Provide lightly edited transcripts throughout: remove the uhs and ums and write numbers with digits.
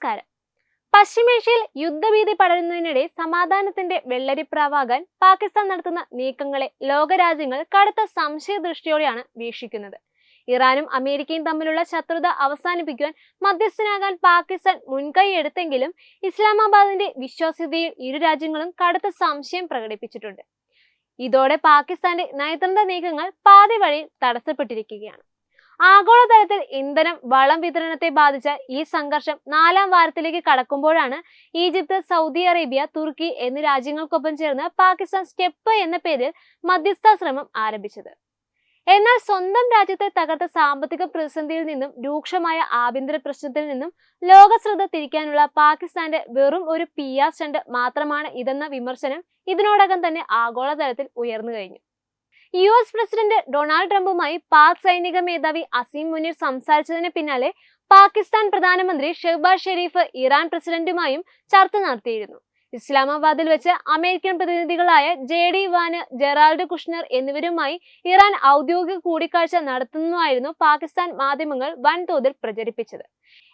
നമസ്കാരം. പശ്ചിമേഷ്യയിൽ യുദ്ധഭീതി പടരുന്നതിനിടെ സമാധാനത്തിന്റെ വെള്ളരിപ്രാവാകാൻ പാകിസ്ഥാൻ നടത്തുന്ന നീക്കങ്ങളെ ലോകരാജ്യങ്ങൾ കടുത്ത സംശയദൃഷ്ടിയോടെയാണ് വീക്ഷിക്കുന്നത്. ഇറാനും അമേരിക്കയും തമ്മിലുള്ള ശത്രുത അവസാനിപ്പിക്കുവാൻ മധ്യസ്ഥനാകാൻ പാകിസ്ഥാൻ മുൻകൈയെടുത്തെങ്കിലും ഇസ്ലാമാബാദിന്റെ വിശ്വാസ്യതയിൽ ഇരു രാജ്യങ്ങളും കടുത്ത സംശയം പ്രകടിപ്പിച്ചിട്ടുണ്ട്. ഇതോടെ പാകിസ്ഥാന്റെ നയതന്ത്ര നീക്കങ്ങൾ പാതി വഴിയിൽ തടസ്സപ്പെട്ടിരിക്കുകയാണ്. ആഗോളതലത്തിൽ ഇന്ധനം വളം വിതരണത്തെ ബാധിച്ച ഈ സംഘർഷം 4ാം വാരത്തിലേക്ക് കടക്കുമ്പോഴാണ് ഈജിപ്ത്, സൗദി അറേബ്യ, തുർക്കി എന്നീ രാജ്യങ്ങൾക്കൊപ്പം ചേർന്ന് പാകിസ്ഥാൻ സ്റ്റെപ്പ് എന്ന പേരിൽ മധ്യസ്ഥ ശ്രമം ആരംഭിച്ചത്. എന്നാൽ സ്വന്തം രാജ്യത്തെ തകർത്ത സാമ്പത്തിക പ്രതിസന്ധിയിൽ നിന്നും രൂക്ഷമായ ആഭ്യന്തര പ്രശ്നത്തിൽ നിന്നും ലോക ശ്രദ്ധ തിരിക്കാനുള്ള പാകിസ്ഥാന്റെ വെറും ഒരു PR സ്റ്റണ്ട് മാത്രമാണ് ഇതെന്ന വിമർശനം ഇതിനോടകം തന്നെ ആഗോളതലത്തിൽ ഉയർന്നു കഴിഞ്ഞു. US പ്രസിഡന്റ് ഡൊണാൾഡ് ട്രംപുമായി പാക് സൈനിക മേധാവി അസീം മുനീർ സംസാരിച്ചതിന് പിന്നാലെ പാകിസ്ഥാൻ പ്രധാനമന്ത്രി ഷെഹ്ബാസ് ഷെരീഫ് ഇറാൻ പ്രസിഡന്റുമായും ചർച്ച നടത്തിയിരുന്നു. ഇസ്ലാമാബാദിൽ വെച്ച് അമേരിക്കൻ പ്രതിനിധികളായ JD വാന്, ജെറാൾഡ് കുഷ്നർ എന്നിവരുമായി ഇറാൻ ഔദ്യോഗിക കൂടിക്കാഴ്ച നടത്തുന്നതായിരുന്നു പാകിസ്ഥാൻ മാധ്യമങ്ങൾ വൻതോതിൽ പ്രചരിപ്പിച്ചത്.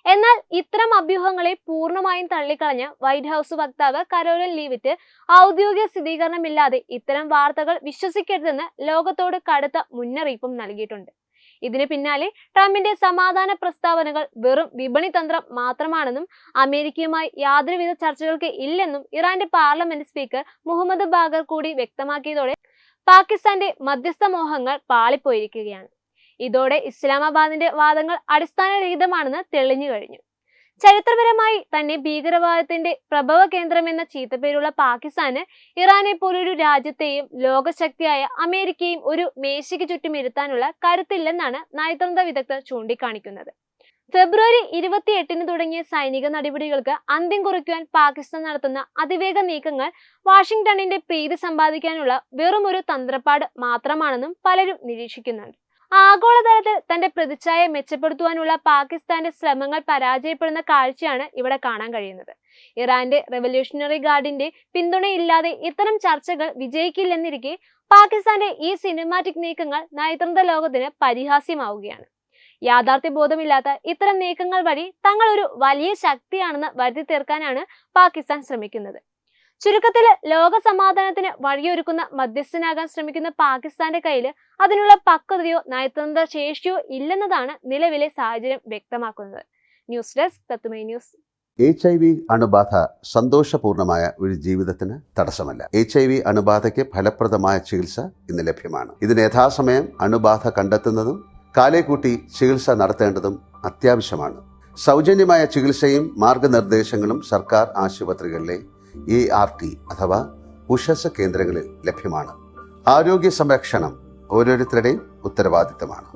എന്നാൽ ഇത്തരം അഭ്യൂഹങ്ങളെ പൂർണ്ണമായും തള്ളിക്കളഞ്ഞ വൈറ്റ് ഹൌസ് വക്താവ് കരോലിൻ ലീവിറ്റ് ഔദ്യോഗിക സ്ഥിരീകരണമില്ലാതെ ഇത്തരം വാർത്തകൾ വിശ്വസിക്കരുതെന്ന് ലോകത്തോട് കടുത്ത മുന്നറിയിപ്പും നൽകിയിട്ടുണ്ട്. ഇതിന് പിന്നാലെ ട്രംപിന്റെ സമാധാന പ്രസ്താവനകൾ വെറും വിപണി തന്ത്രം മാത്രമാണെന്നും അമേരിക്കയുമായി യാതൊരുവിധ ചർച്ചകൾക്ക് ഇല്ലെന്നും ഇറാന്റെ പാർലമെന്റ് സ്പീക്കർ മുഹമ്മദ് ബാഗർ കൂടി വ്യക്തമാക്കിയതോടെ പാകിസ്ഥാന്റെ മധ്യസ്ഥ മോഹങ്ങൾ പാളിപ്പോയിരിക്കുകയാണ്. ഇതോടെ ഇസ്ലാമാബാദിന്റെ വാദങ്ങൾ അടിസ്ഥാനരഹിതമാണെന്ന് തെളിഞ്ഞു കഴിഞ്ഞു. ചരിത്രപരമായി തന്നെ ഭീകരവാദത്തിന്റെ പ്രഭവ കേന്ദ്രമെന്ന ചീത്തപ്പേരുള്ള പാകിസ്ഥാന് ഇറാനെ പോലൊരു രാജ്യത്തെയും ലോകശക്തിയായ അമേരിക്കയും ഒരു മേശയ്ക്ക് ചുറ്റും ഇരുത്താനുള്ള കരുത്തില്ലെന്നാണ് നയതന്ത്ര വിദഗ്ധർ ചൂണ്ടിക്കാണിക്കുന്നത്. ഫെബ്രുവരി 28-ന് തുടങ്ങിയ സൈനിക നടപടികൾക്ക് അന്ത്യം കുറിക്കുവാൻ പാകിസ്ഥാൻ നടത്തുന്ന അതിവേഗ നീക്കങ്ങൾ വാഷിംഗ്ടണിന്റെ പ്രീതി സമ്പാദിക്കാനുള്ള വെറും ഒരു തന്ത്രപ്പാട് മാത്രമാണെന്നും പലരും നിരീക്ഷിക്കുന്നുണ്ട്. ആഗോളതലത്തിൽ തന്റെ പ്രതിച്ഛായ മെച്ചപ്പെടുത്തുവാനുള്ള പാകിസ്ഥാന്റെ ശ്രമങ്ങൾ പരാജയപ്പെടുന്ന കാഴ്ചയാണ് ഇവിടെ കാണാൻ കഴിയുന്നത്. ഇറാന്റെ റെവല്യൂഷണറി ഗാർഡിന്റെ പിന്തുണയില്ലാതെ ഇത്തരം ചർച്ചകൾ വിജയിക്കില്ലെന്നിരിക്കെ പാകിസ്ഥാന്റെ ഈ സിനിമാറ്റിക് നീക്കങ്ങൾ നയതന്ത്ര ലോകത്തിന് പരിഹാസ്യമാവുകയാണ്. യാഥാർത്ഥ്യബോധമില്ലാത്ത ഇത്തരം നീക്കങ്ങൾ വഴി തങ്ങൾ ഒരു വലിയ ശക്തിയാണെന്ന് വരുത്തി തീർക്കാനാണ് പാകിസ്ഥാൻ ശ്രമിക്കുന്നത്. ചുരുക്കത്തിൽ ലോക സമാധാനത്തിന് വഴിയൊരുക്കുന്ന മധ്യസ്ഥനാകാൻ ശ്രമിക്കുന്ന പാകിസ്ഥാന്റെ കയ്യിൽ അതിനുള്ള പക്വതയോ നയതന്ത്ര ശേഷിയോ ഇല്ലെന്നതാണ് നിലവിലെ സാഹചര്യം വ്യക്തമാക്കുന്നത്. ന്യൂസ് ഡെസ്ക് തത്തുമൈ ന്യൂസ്. HIV അണുബാധ സന്തോഷപൂർണമായ ഒരു ജീവിതത്തിന് തടസ്സമല്ല. HIV അണുബാധയ്ക്ക് ഫലപ്രദമായ ചികിത്സ ഇന്ന് ലഭ്യമാണ്. ഇതിന് യഥാസമയം അണുബാധ കണ്ടെത്തുന്നതും കാലേക്കൂട്ടി ചികിത്സ നടത്തേണ്ടതും അത്യാവശ്യമാണ്. സൗജന്യമായ ചികിത്സയും മാർഗനിർദ്ദേശങ്ങളും സർക്കാർ ആശുപത്രികളിലെ ART അഥവാ ഉഷസ് കേന്ദ്രങ്ങളിൽ ലഭ്യമാണ്. ആരോഗ്യ സംരക്ഷണം ഓരോരുത്തരുടെയും ഉത്തരവാദിത്തമാണ്.